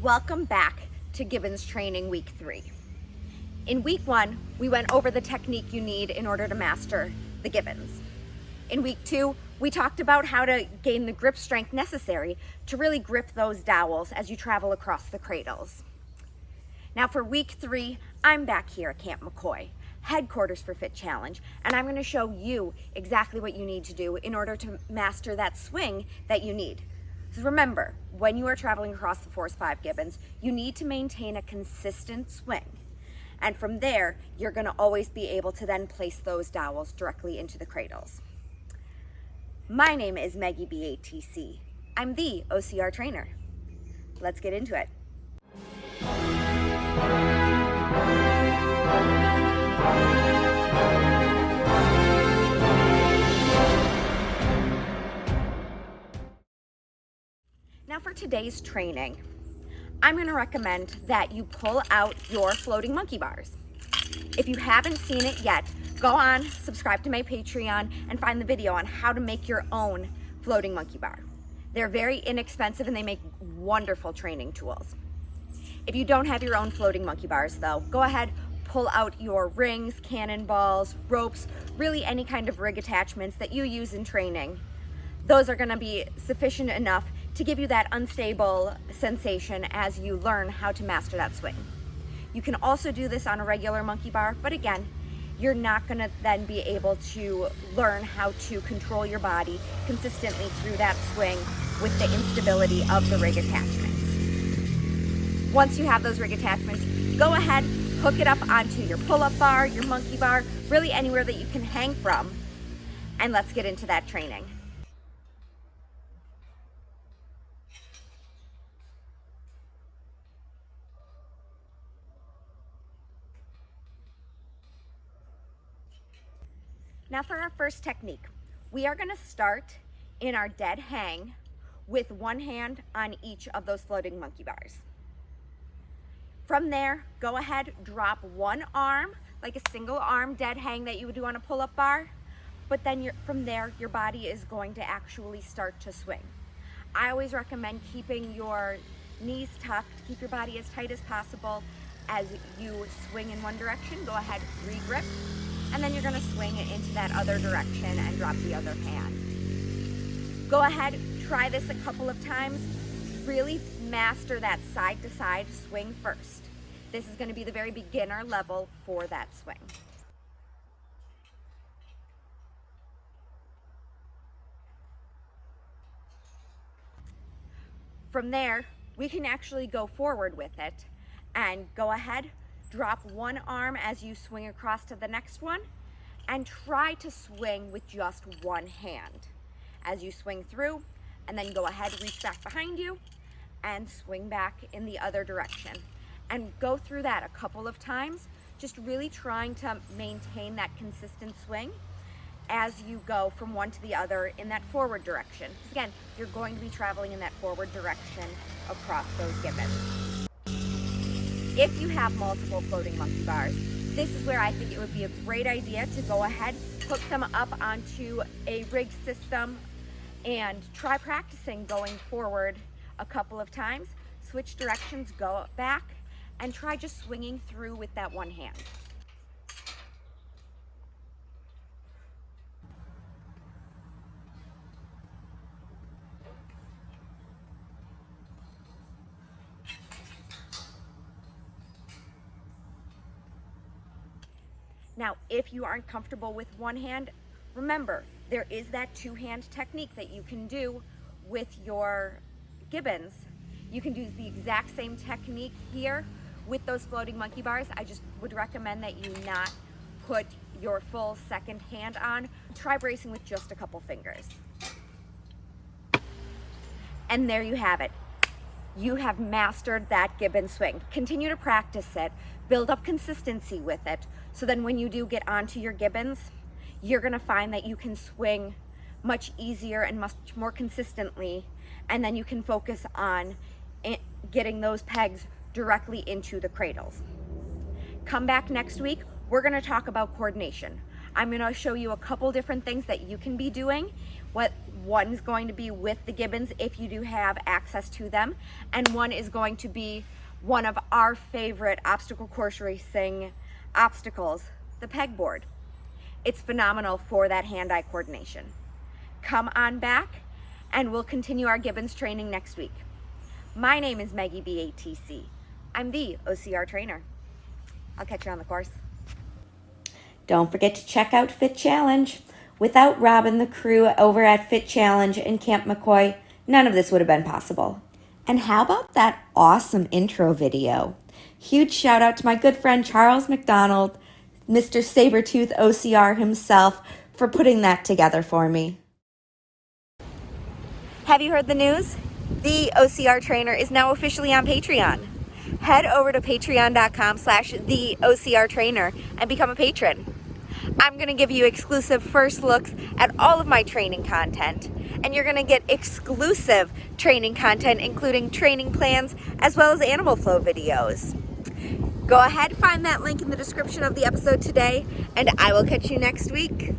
Welcome back to Gibbons training week 3. In week 1, we went over the technique you need in order to master the Gibbons. In week 2, we talked about how to gain the grip strength necessary to really grip those dowels as you travel across the cradles. Now for week 3, I'm back here at Camp McCoy, headquarters for Fit Challenge, and I'm going to show you exactly what you need to do in order to master that swing that you need. So remember, when you are traveling across the Force 5 Gibbons, you need to maintain a consistent swing. And from there, you're going to always be able to then place those dowels directly into the cradles. My name is Maggie BATC. I'm the OCR trainer. Let's get into it. Now for today's training, I'm going to recommend that you pull out your floating monkey bars. If you haven't seen it yet, go on, subscribe to my Patreon, and find the video on how to make your own floating monkey bar. They're very inexpensive and they make wonderful training tools. If you don't have your own floating monkey bars though, go ahead, pull out your rings, cannonballs, ropes, really any kind of rig attachments that you use in training. Those are going to be sufficient enough to give you that unstable sensation as you learn how to master that swing. You can also do this on a regular monkey bar, but again, you're not going to then be able to learn how to control your body consistently through that swing with the instability of the rig attachments. Once you have those rig attachments, go ahead, hook it up onto your pull-up bar, your monkey bar, really anywhere that you can hang from, and let's get into that training. Now for our first technique, we are going to start in our dead hang with one hand on each of those floating monkey bars. From there, go ahead, drop one arm, like a single arm dead hang that you would do on a pull-up bar, but then from there, your body is going to actually start to swing. I always recommend keeping your knees tucked, keep your body as tight as possible. As you swing in one direction, go ahead, re-grip, and then you're going to swing it into that other direction and drop the other hand. Go ahead, try this a couple of times. Really master that side-to-side swing first. This is going to be the very beginner level for that swing. From there, we can actually go forward with it and go ahead, drop one arm as you swing across to the next one, and try to swing with just one hand as you swing through, and then go ahead, reach back behind you, and swing back in the other direction. And go through that a couple of times, just really trying to maintain that consistent swing as you go from one to the other in that forward direction. Because again, you're going to be traveling in that forward direction across those Gibbons. If you have multiple floating monkey bars, this is where I think it would be a great idea to go ahead, hook them up onto a rig system, and try practicing going forward a couple of times. Switch directions, go back, and try just swinging through with that one hand. Now, if you aren't comfortable with one hand, remember, there is that two-hand technique that you can do with your Gibbons. You can do the exact same technique here with those floating monkey bars. I just would recommend that you not put your full second hand on. Try bracing with just a couple fingers. And there you have it. You have mastered that Gibbon swing. Continue to practice it, build up consistency with it, so then when you do get onto your Gibbons, you're gonna find that you can swing much easier and much more consistently, and then you can focus on getting those pegs directly into the cradles. Come back next week, we're gonna talk about coordination. I'm going to show you a couple different things that you can be doing. One is going to be with the Gibbons if you do have access to them, and one is going to be one of our favorite obstacle course racing obstacles, the pegboard. It's phenomenal for that hand-eye coordination. Come on back and we'll continue our Gibbons training next week. My name is Maggie BATC. I'm the OCR trainer. I'll catch you on the course. Don't forget to check out Fit Challenge. Without Rob and the crew over at Fit Challenge in Camp McCoy, none of this would have been possible. And how about that awesome intro video? Huge shout out to my good friend Charles McDonald, Mr. Sabretooth OCR himself, for putting that together for me. Have you heard the news? The OCR trainer is now officially on Patreon. Head over to patreon.com/theOCRtrainer and become a patron. I'm going to give you exclusive first looks at all of my training content, and you're going to get exclusive training content, including training plans as well as animal flow videos. Go ahead, find that link in the description of the episode today, and I will catch you next week.